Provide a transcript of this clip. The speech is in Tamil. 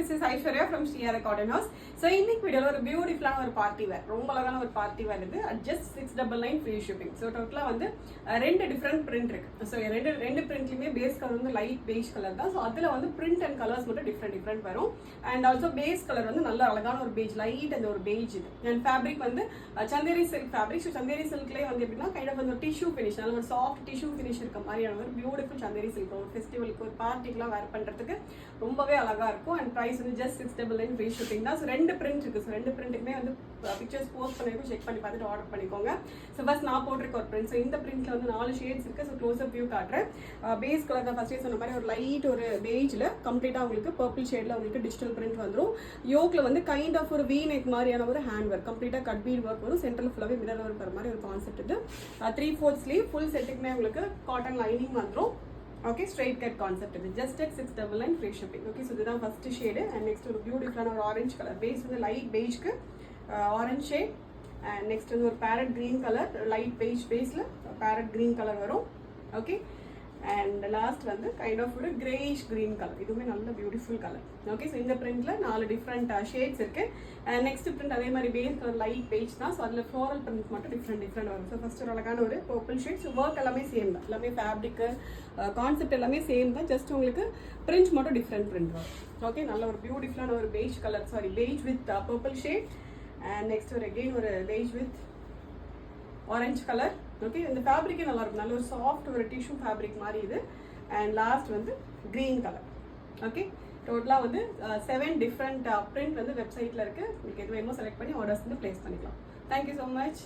this is Aishwarya from Sriara Cotton House. So இன்னைக்கு வீடியோல ஒரு பியூட்டிஃபுல்லான ஒரு பார்ட்டி வேர், ரொம்ப அழகான ஒரு பார்ட்டி வேர் இது. just 699 free shipping. So டோட்டலா வந்து ரெண்டு டிஃபரண்ட் பிரிண்ட் இருக்கு. ஸோ ரெண்டு பிரிண்ட்லயுமே பேஸ் கலர் வந்து லைட் பெய்ஜ் கலர் தான். ஸோ அதுல வந்து பிரிண்ட் அண்ட் கலர்ஸ் மட்டும் டிஃப்ரெண்ட் வரும். அண்ட் ஆல்சோ பேஸ் கலர் வந்து நல்ல அழகான ஒரு பெய்ஜ், லைட் அந்த ஒரு பெய்ஜ் இது. அண்ட் ஃபேப்ரிக் வந்து Chanderi silk fabric. So Chanderi சில்க்லேயே வந்து எப்படின்னா கைண்ட் ஆஃப் வந்து டிஷ்யூ ஃபினிஷ், நல்ல ஒரு சாஃப்ட் டிஷ்யூ ஃபினிஷ் இருக்க மாதிரியான ஒரு பியூட்டிஃபுல் சந்தேரி சில்க். ஒரு ஃபெஸ்டிவலுக்கு ஒரு பார்ட்டிக்குலாம் வேர் பண்றதுக்கு ரொம்பவே அழகா இருக்கும். அண்ட் பிரைஸ் வந்து just 699 ஃப்ரீ ஷிப்பிங் தான். ஸோ ரெண்டு பிரிண்ட் இருக்கு. ஸோ ரெண்டு பிரிண்ட்டுக்குமே வந்து பிக்சர்ஸ் போஸ்ட் பண்ணிருக்கோம், செக் பண்ணி பார்த்துட்டு ஆர்டர் பண்ணிக்கோங்க. ஸோ ஃபர்ஸ்ட் நான் போட்டிருக்க ஒரு பிரிண்ட். ஸோ இந்த பிரிண்ட்ல வந்து 4 ஷேட்ஸ் இருக்கு. ஸோ க்ளோஸ் அப் வியூ காட்டுறேன். பேஸ் கலர் தான் ஃபர்ஸ்டே சொன்ன மாதிரி ஒரு லைட் ஒரு பெய்ஜ்ல கம்ப்ளீட்டா உங்களுக்கு பர்பிள் ஷேட்ல உங்களுக்கு டிஜிட்டல் பிரிண்ட் வந்துடும். யோக்ல வந்து கைண்ட் ஆஃப் ஒரு வி நெக் மாதிரியான ஒரு ஹேண்ட் ஒர்க், கம்ப்ளீட்டா கட் பீட் ஒர்க் வரும். சென்டர்ல ஃபுல்லாவே மிரர் ஒர்க் வர மாதிரி ஒரு கான்செப்ட் இது. 3/4 ஸ்லீவ், ஃபுல் செட்டுக்குமே உங்களுக்கு காட்டன் லைனிங் வந்துடும். Okay, straight cut concept இது. just at 699 free shipping. Okay, so இதுதான் ஃபர்ஸ்ட் ஷேடு. அண்ட் நெக்ஸ்ட் ஒரு பியூட்டிஃபுல்லான ஒரு ஆரஞ்சு கலர் பேஸ் வந்து லைட் பெய்ஜ்க்கு ஆரஞ்சு ஷேட். அண்ட் நெக்ஸ்ட் வந்து ஒரு parrot green colour, light beige பேஸ்ல பேரட் கிரீன் கலர் வரும். ஓகே, அண்ட் லாஸ்ட் வந்து கைண்ட் ஆஃப் ஒரு கிரேயிஷ் கிரீன் கலர். இதுவுமே நல்ல பியூட்டிஃபுல் கலர். ஓகே, ஸோ இந்த பிரிண்ட்ல 4 டிஃப்ரெண்ட் ஷேட்ஸ் இருக்கு. அண்ட் நெக்ஸ்ட் பிரிண்ட் அதே மாதிரி பேஸ் கலர் லைட் பேஜ் தான். ஸோ அதில் ஃப்ளோரல் பிரிண்ட் மட்டும் டிஃப்ரெண்ட் வரும். ஸோ ஃபர்ஸ்ட் ஒரு அழகான ஒரு பர்பிள் ஷேட். ஸோ ஒர்க் எல்லாமே சேம் தான், எல்லாமே ஃபேப்ரிக்கு கான்செப்ட் எல்லாமே சேம் தான். ஜஸ்ட் உங்களுக்கு பிரிண்ட் மட்டும் டிஃப்ரெண்ட் பிரிண்ட் வரும். ஓகே, நல்ல ஒரு பியூட்டிஃபுல்லான ஒரு beige colour, sorry beige with purple shade. And next ஒரு அகெயின் ஒரு beige with orange colour. Okay, இந்த ஃபேப்ரிக்கே நல்லா இருக்கும், நல்ல ஒரு சாஃப்ட் ஒரு டிஷ்யூ ஃபேப்ரிக் மாதிரி இது. அண்ட் லாஸ்ட் வந்து கிரீன் கலர். ஓகே, டோட்டலாக வந்து 7 டிஃப்ரெண்ட் பிரிண்ட் வந்து வெப்சைட்டில் இருக்குது. உங்களுக்கு எது வேணுமோ செலக்ட் பண்ணி ஆர்டர்ஸ் வந்து ப்ளேஸ் பண்ணிக்கலாம். Thank you so much.